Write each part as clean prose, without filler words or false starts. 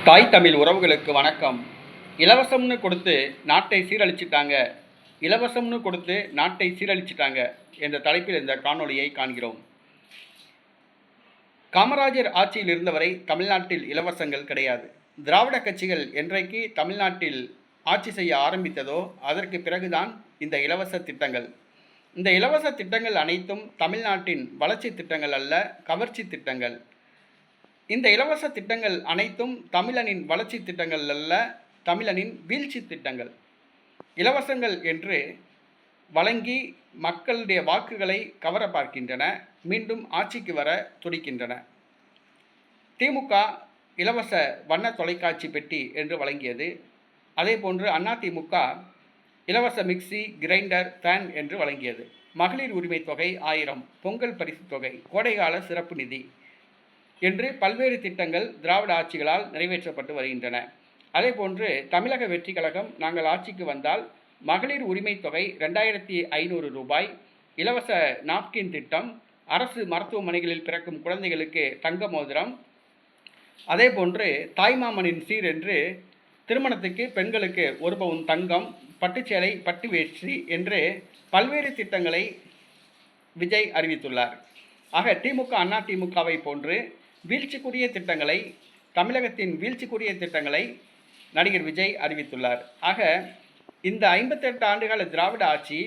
தாய் தமிழ் உறவுகளுக்கு வணக்கம். இலவசம்னு கொடுத்து நாட்டை சீரழிச்சிட்டாங்க, இலவசம்னு கொடுத்து நாட்டை சீரழிச்சிட்டாங்க என்ற தலைப்பில் இந்த காணொளியை காண்கிறோம். காமராஜர் ஆட்சியில் இருந்தவரை தமிழ்நாட்டில் இலவசங்கள் கிடையாது. திராவிட கட்சிகள் என்றைக்கு தமிழ்நாட்டில் ஆட்சி செய்ய ஆரம்பித்ததோ அதற்கு பிறகுதான் இந்த இலவச திட்டங்கள். இந்த இலவச திட்டங்கள் அனைத்தும் தமிழ்நாட்டின் வளர்ச்சி திட்டங்கள் அல்ல, கவர்ச்சி திட்டங்கள். இந்த இலவச திட்டங்கள் அனைத்தும் தமிழனின் வளர்ச்சி திட்டங்கள் அல்ல, தமிழனின் வீழ்ச்சி திட்டங்கள். இலவசங்கள் என்று வழங்கி மக்களுடைய வாக்குகளை கவர பார்க்கின்றன, மீண்டும் ஆட்சிக்கு வர துடிக்கின்றன. திமுக இலவச வண்ண தொலைக்காட்சி பெட்டி என்று வழங்கியது. அதே போன்று அதிமுக இலவச மிக்சி, கிரைண்டர், ஃபேன் என்று வழங்கியது. மகளிர் உரிமை தொகை 1000, பொங்கல் பரிசு தொகை, கோடைகால சிறப்பு நிதி என்று பல்வேறு திட்டங்கள் திராவிட ஆட்சிகளால் நிறைவேற்றப்பட்டு வருகின்றன. அதே போன்று தமிழக வெற்றி கழகம் நாங்கள் ஆட்சிக்கு வந்தால் மகளிர் உரிமை தொகை 2500 ரூபாய், இலவச நாப்கின் திட்டம், அரசு மருத்துவமனைகளில் பிறக்கும் குழந்தைகளுக்கு தங்க மோதிரம், அதே போன்று தாய்மாமனின் சீர் என்று திருமணத்துக்கு பெண்களுக்கு 1 பவுன் தங்கம், பட்டுச்சேலை, பட்டு வேஷ்டி என்று பல்வேறு திட்டங்களை விஜய் அறிவித்துள்ளார். ஆக திமுக அதிமுகவை போன்று வீழ்ச்சிக்குரிய திட்டங்களை, தமிழகத்தின் வீழ்ச்சிக்குரிய திட்டங்களை நடிகர் விஜய் அறிவித்துள்ளார். ஆக இந்த 58 ஆண்டுகால திராவிட ஆட்சி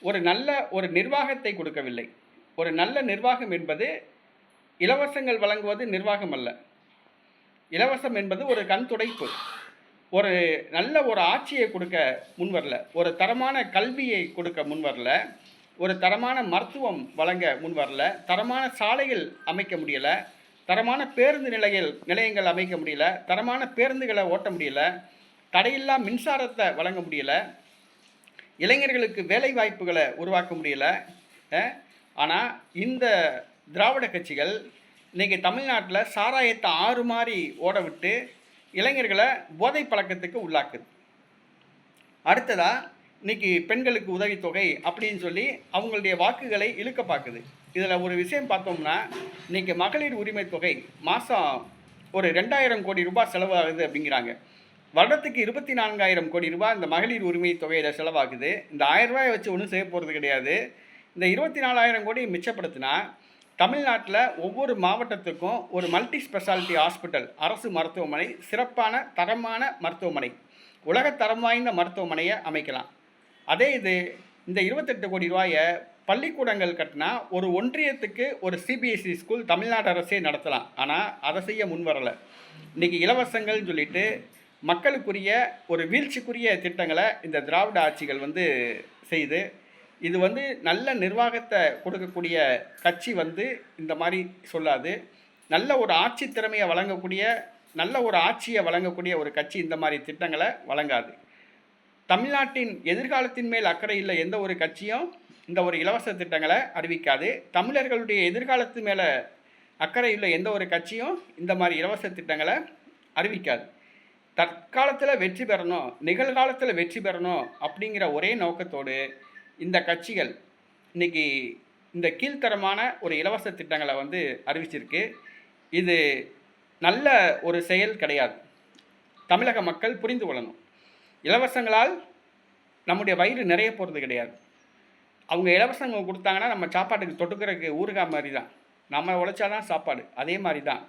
ஒரு நிர்வாகத்தை கொடுக்கவில்லை. ஒரு நல்ல நிர்வாகம் என்பது இலவசங்கள் வழங்குவது நிர்வாகம் அல்ல. இலவசம் என்பது ஒரு கண் துடைப்பு. ஒரு நல்ல ஒரு ஆட்சியை கொடுக்க முன்வரல, ஒரு தரமான கல்வியை கொடுக்க முன்வரல, ஒரு தரமான மருத்துவம் வழங்க முன்வரல, தரமான சாலைகள் அமைக்க முடியல, தரமான பேருந்து நிலையங்கள் அமைக்க முடியல, தரமான பேருந்துகளை ஓட்ட முடியல, தடையில்லா மின்சாரத்தை வழங்க முடியல, இளைஞர்களுக்கு வேலை வாய்ப்புகளை உருவாக்க முடியல. ஆனால் இந்த திராவிட கட்சிகள் இன்றைக்கி தமிழ்நாட்டில் சாராயத்தை ஆறு மாதிரி ஓட விட்டு இளைஞர்களை போதை பழக்கத்துக்கு உள்ளாக்குது. அடுத்ததாக இன்றைக்கி பெண்களுக்கு உதவித்தொகை அப்படின்னு சொல்லி அவங்களுடைய வாக்குகளை இழுக்க பார்க்குது. இதில் ஒரு விஷயம் பார்த்தோம்னா, இன்றைக்கி மகளிர் உரிமை தொகை மாதம் ஒரு 2000 கோடி ரூபாய் செலவாகுது அப்படிங்கிறாங்க. வருடத்துக்கு 24,000 கோடி ரூபாய் இந்த மகளிர் உரிமை தொகையில் செலவாகுது. இந்த 1000 ரூபாயை வச்சு ஒன்றும் செய்ய போகிறது கிடையாது. இந்த 24,000 கோடி மிச்சப்படுத்தினா தமிழ்நாட்டில் ஒவ்வொரு மாவட்டத்துக்கும் ஒரு மல்டி ஸ்பெஷாலிட்டி ஹாஸ்பிட்டல், அரசு மருத்துவமனை, சிறப்பான தரமான மருத்துவமனை, உலகத்தரம் வாய்ந்த மருத்துவமனையை அமைக்கலாம். அதே இது இந்த 28 கோடி ரூபாயை பள்ளிக்கூடங்கள் கட்டினா ஒரு ஒன்றியத்துக்கு ஒரு சிபிஎஸ்சி ஸ்கூல் தமிழ்நாடு அரசே நடத்தலாம். ஆனால் அதை செய்ய முன்வரலை. இன்றைக்கி இலவசங்கள்னு சொல்லிட்டு மக்களுக்குரிய ஒரு வீழ்ச்சிக்குரிய திட்டங்களை இந்த திராவிட ஆட்சிகள் செய்து, இது நல்ல நிர்வாகத்தை கொடுக்கக்கூடிய கட்சி இந்த மாதிரி சொல்லாது. நல்ல ஒரு ஆட்சி திறமையை வழங்கக்கூடிய, நல்ல ஒரு ஆட்சியை வழங்கக்கூடிய ஒரு கட்சி இந்த மாதிரி திட்டங்களை வழங்காது. தமிழ்நாட்டின் எதிர்காலத்தின் மேல் அக்கறை இல்லை எந்த ஒரு கட்சியும் இந்த ஒரு இலவச திட்டங்களை அறிவிக்காது. தமிழர்களுடைய எதிர்காலத்து மேலே அக்கறை இல்லை எந்த ஒரு கட்சியும் இந்த மாதிரி இலவச திட்டங்களை அறிவிக்காது. தற்காலத்தில் வெற்றி பெறணும், நிகழ்காலத்தில் வெற்றி பெறணும் அப்படிங்கிற ஒரே நோக்கத்தோடு இந்த கட்சிகள் இன்றைக்கி இந்த கீழ்த்தரமான ஒரு இலவச திட்டங்களை அறிவிச்சிருக்கு. இது நல்ல ஒரு செயல் கிடையாது. தமிழக மக்கள் புரிந்து கொள்ளணும். இலவசங்களால் நம்முடைய வயிறு நிறைய போகிறது கிடையாது. அவங்க இலவசங்கள் கொடுத்தாங்கன்னா நம்ம சாப்பாட்டுக்கு தொட்டுக்கிறதுக்கு ஊறுகாய் மாதிரி தான். நம்ம உழைச்சாதான் சாப்பாடு. அதே மாதிரி தான்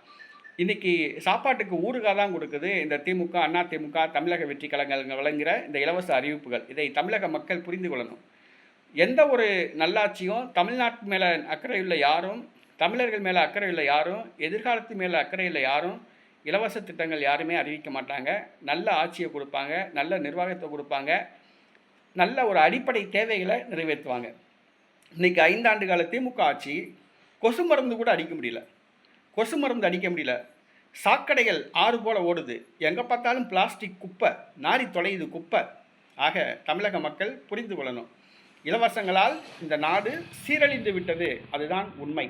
இன்றைக்கி சாப்பாட்டுக்கு ஊறுகாய் தான் கொடுக்குது இந்த திமுக, அதிமுக, தமிழக வெற்றி கழகங்கள் வழங்குகிற இந்த இலவச அறிவிப்புகள். இதை தமிழக மக்கள் புரிந்து கொள்ளணும். எந்த ஒரு நல்லாட்சியும் தமிழ்நாட்டு மேலே அக்கறை உள்ள யாரும், தமிழர்கள் மேலே அக்கறை உள்ள யாரும், எதிர்காலத்து மேலே அக்கறை உள்ள யாரும் இலவச திட்டங்கள் யாருமே அறிவிக்க மாட்டாங்க. நல்ல ஆட்சியை கொடுப்பாங்க, நல்ல நிர்வாகத்தை கொடுப்பாங்க, நல்ல ஒரு அடிப்படை தேவைகளை நிறைவேற்றுவாங்க. இன்றைக்கி 5 ஆண்டு கால திமுக ஆட்சி கொசு மருந்து கூட அடிக்க முடியல. கொசு மருந்து அடிக்க முடியல. சாக்கடைகள் ஆறு போல் ஓடுது. எங்கே பார்த்தாலும் பிளாஸ்டிக் குப்பை, நாரி தொலையுது குப்பை. ஆக தமிழக மக்கள் புரிந்து கொள்ளணும். இலவசங்களால் இந்த நாடு சீரழிந்து விட்டது. அதுதான் உண்மை.